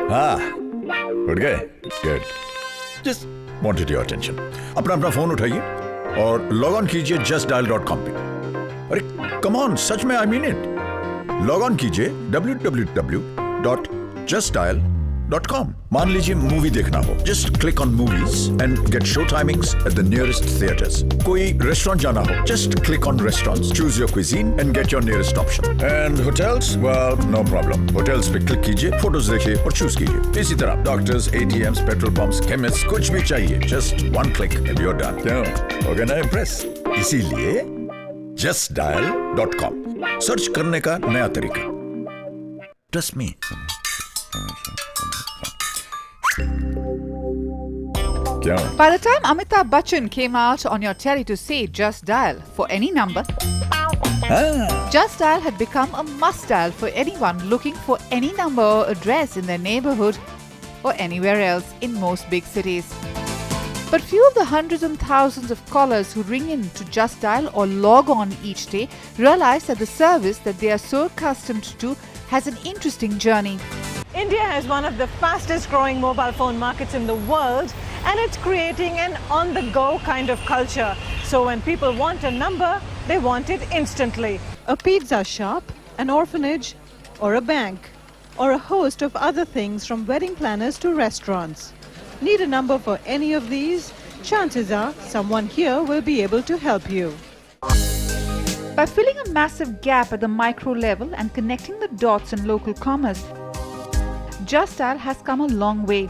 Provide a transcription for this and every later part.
हाँ, उठ गए? Good. Just wanted your attention. अपना फोन उठाइए और लॉग ऑन कीजिए justdial.com पे। अरे कम ऑन, सच में I mean it. Log on कीजिए www.justdial.com. मान लीजिए मूवी देखना हो, just click on movies and get show timings at the nearest theatres. कोई रेस्टोरेंट जाना हो, just click on restaurants, choose your cuisine and get your nearest option. And hotels, well no problem. Hotels पे click कीजिए, photos देखिए और choose कीजिए. इसी तरह doctors, ATMs, petrol pumps, chemist, कुछ भी चाहिए, just one click and you are done. क्यों, हो गया ना इम्प्रेस? इसीलिए justdial.com सर्च करने का नया तरीका. Trust me. By the time Amitabh Bachchan came out on your telly to say just dial for any number, Just Dial had become a must dial for anyone looking for any number or address in their neighborhood or anywhere else in most big cities. But few of the hundreds and thousands of callers who ring in to Just Dial or log on each day realize that the service that they are so accustomed to has an interesting journey. India has one of the fastest growing mobile phone markets in the world, and it's creating an on-the-go kind of culture. So when people want a number, they want it instantly. A pizza shop, an orphanage, or a bank, or a host of other things from wedding planners to restaurants. Need a number for any of these? Chances are someone here will be able to help you. By filling a massive gap at the micro level and connecting the dots in local commerce, Just Dial has come a long way.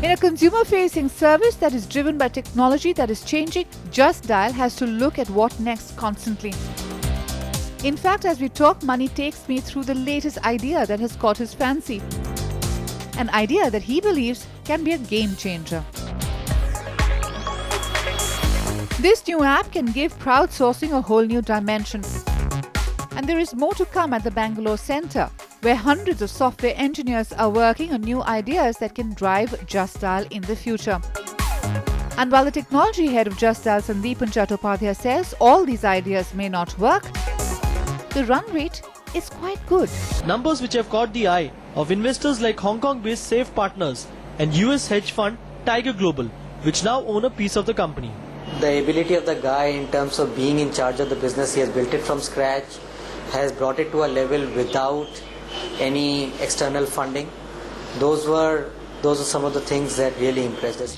In a consumer-facing service that is driven by technology that is changing, Just Dial has to look at what next constantly. In fact, as we talk, Money takes me through the latest idea that has caught his fancy. An idea that he believes can be a game changer. This new app can give crowdsourcing a whole new dimension. And there is more to come at the Bangalore Centre, where hundreds of software engineers are working on new ideas that can drive Just Dial in the future. And while the technology head of Just Dial, Sandeepan Chattopadhyay, says all these ideas may not work, the run rate is quite good. Numbers which have caught the eye of investors like Hong Kong-based Safe Partners and US hedge fund Tiger Global, which now own a piece of the company. The ability of the guy in terms of being in charge of the business, he has built it from scratch, has brought it to a level without any external funding. Those were some of the things that really impressed us.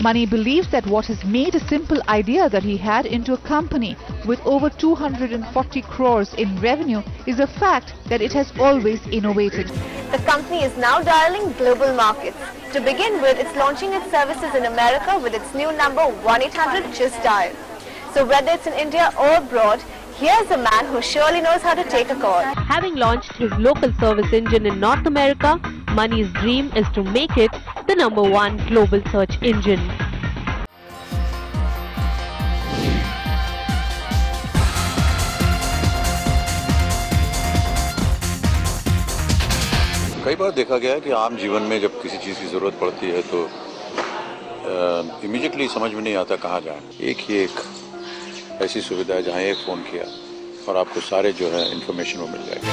Money believes that what has made a simple idea that he had into a company with over 240 crores in revenue is the fact that it has always innovated. The company is now dialing global markets. To begin with, it's launching its services in America with its new number 1-800-JUST-DIAL. So whether it's in India or abroad, here's a man who surely knows how to take a call. Having launched his local service engine in North America, Money's dream is to make it the #1 global search engine. कई बार देखा गया है कि आम जीवन में जब किसी चीज़ की ज़रूरत पड़ती है तो इमीडिएटली समझ में नहीं आता कहाँ जाए. एक ही एक ऐसी सुविधा है जहाँ एक फ़ोन किया और आपको सारे जो है इन्फॉर्मेशन वो मिल जाएगी.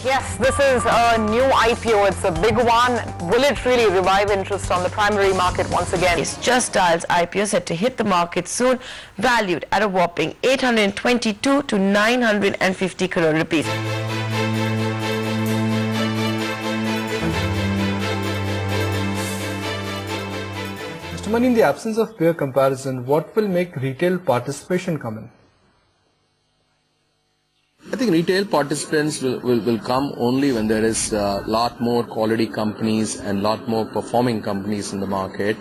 Yes, this is a new IPO. It's a big one. Will it really revive interest on the primary market once again? It's Just Dial's IPO set to hit the market soon, valued at a whopping 822 to 950 crore rupees. Mr. Mani, in the absence of peer comparison, what will make retail participation come in? I think retail participants will come only when there is a lot more quality companies and lot more performing companies in the market,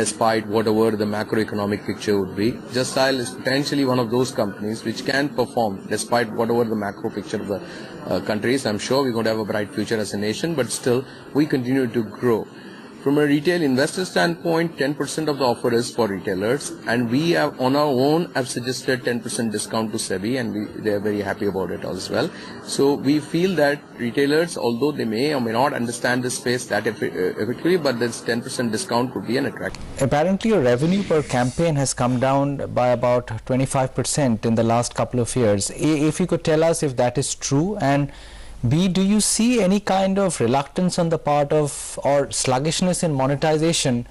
despite whatever the macroeconomic picture would be. Just Dial is potentially one of those companies which can perform despite whatever the macro picture of the country is. I'm sure we're going to have a bright future as a nation, but still we continue to grow. From a retail investor standpoint, 10% of the offer is for retailers, and we have on our own have suggested 10% discount to SEBI, and they are very happy about it as well. So we feel that retailers, although they may or may not understand the space that effectively, but this 10% discount could be an attraction. Apparently, your revenue per campaign has come down by about 25% in the last couple of years. If you could tell us if that is true, and B, do you see any kind of reluctance on the part of or sluggishness in monetization?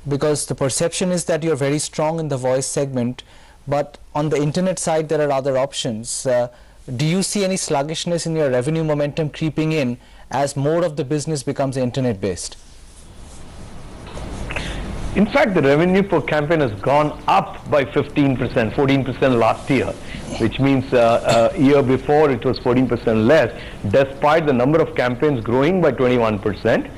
Because the perception is that you're very strong in the voice segment, but on the internet side there are other options. Do you see any sluggishness in your revenue momentum creeping in as more of the business becomes internet based? In fact, the revenue per campaign has gone up by 15%, 14% last year, which means a year before it was 14% less, despite the number of campaigns growing by 21%.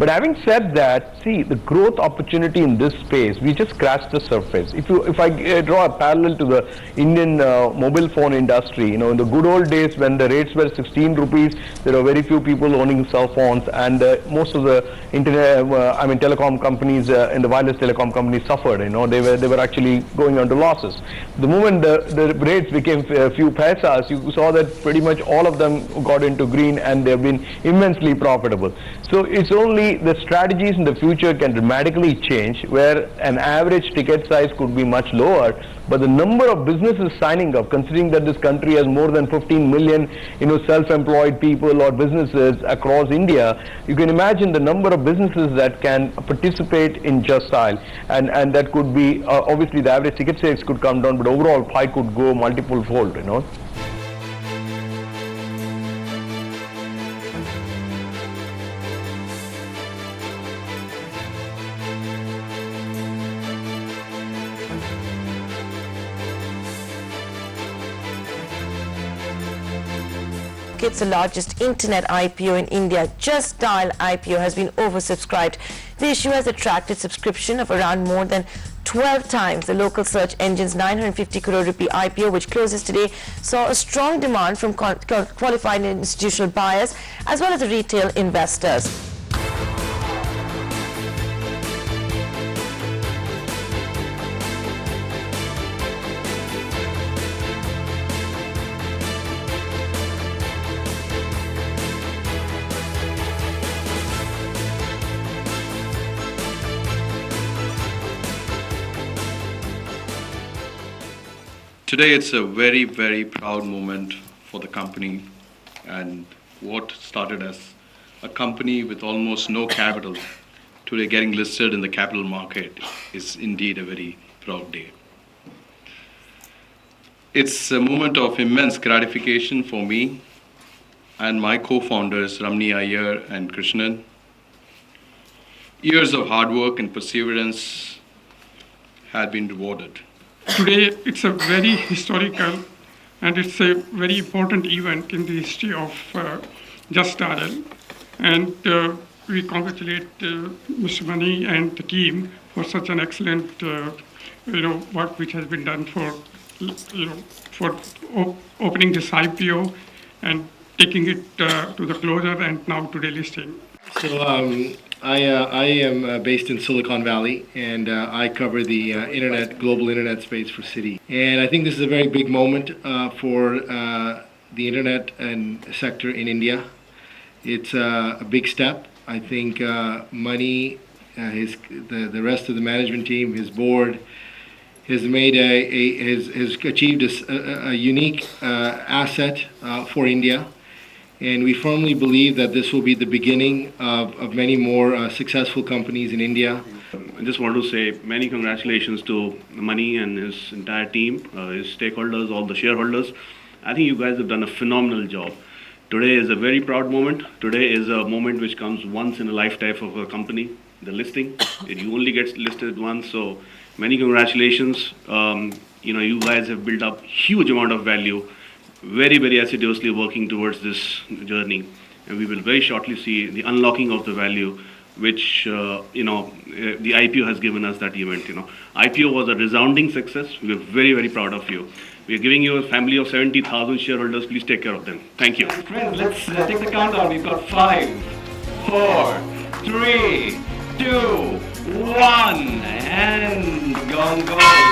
But having said that, see, the growth opportunity in this space, we just scratched the surface. If I draw a parallel to the Indian mobile phone industry, in the good old days when the rates were 16 rupees, there were very few people owning cell phones, and most of the telecom companies and the wireless telecom companies suffered. They were actually going on to losses. The moment the rates became a few paisas, you saw that pretty much all of them got into green, and they've been immensely profitable. So it's only the strategies in the future can dramatically change, where an average ticket size could be much lower, but the number of businesses signing up, considering that this country has more than 15 million self-employed people or businesses across India, you can imagine the number of businesses that can participate in Just Dial, and that could be obviously the average ticket size could come down, but overall pie could go multiple fold. It's the largest internet IPO in India. Just Dial IPO has been oversubscribed. The issue has attracted subscription of around more than 12 times the local search engine's 950 crore rupee IPO, which closes today, saw a strong demand from qualified institutional buyers as well as the retail investors. Today it's a very, very proud moment for the company, and what started as a company with almost no capital, today getting listed in the capital market is indeed a very proud day. It's a moment of immense gratification for me and my co-founders Ramni Iyer and Krishnan. Years of hard work and perseverance had been rewarded. Today it's a very historical and it's a very important event in the history of Just Dial, and we congratulate Mr. Mani and the team for such an excellent work which has been done for opening this IPO and taking it to the closure and now today listing. So I am based in Silicon Valley, and I cover the global internet space for Citi. And I think this is a very big moment for the internet and sector in India. It's a big step. I think Mani, the rest of the management team, his board, has made has achieved a unique asset for India. And we firmly believe that this will be the beginning of many more successful companies in India. I just want to say many congratulations to Mani and his entire team, his stakeholders, all the shareholders. I think you guys have done a phenomenal job. Today is a very proud moment. Today is a moment which comes once in a lifetime of a company, the listing. You only get listed once, so many congratulations. You guys have built up huge amount of value, very, very assiduously working towards this journey, and we will very shortly see the unlocking of the value which the IPO has given us that event. IPO was a resounding success. We are very, very proud of you. We are giving you a family of 70,000 shareholders. Please take care of them. Thank you. Friends, let's take the countdown. We've got 5, 4, 3, 2, 1, and gone, gone.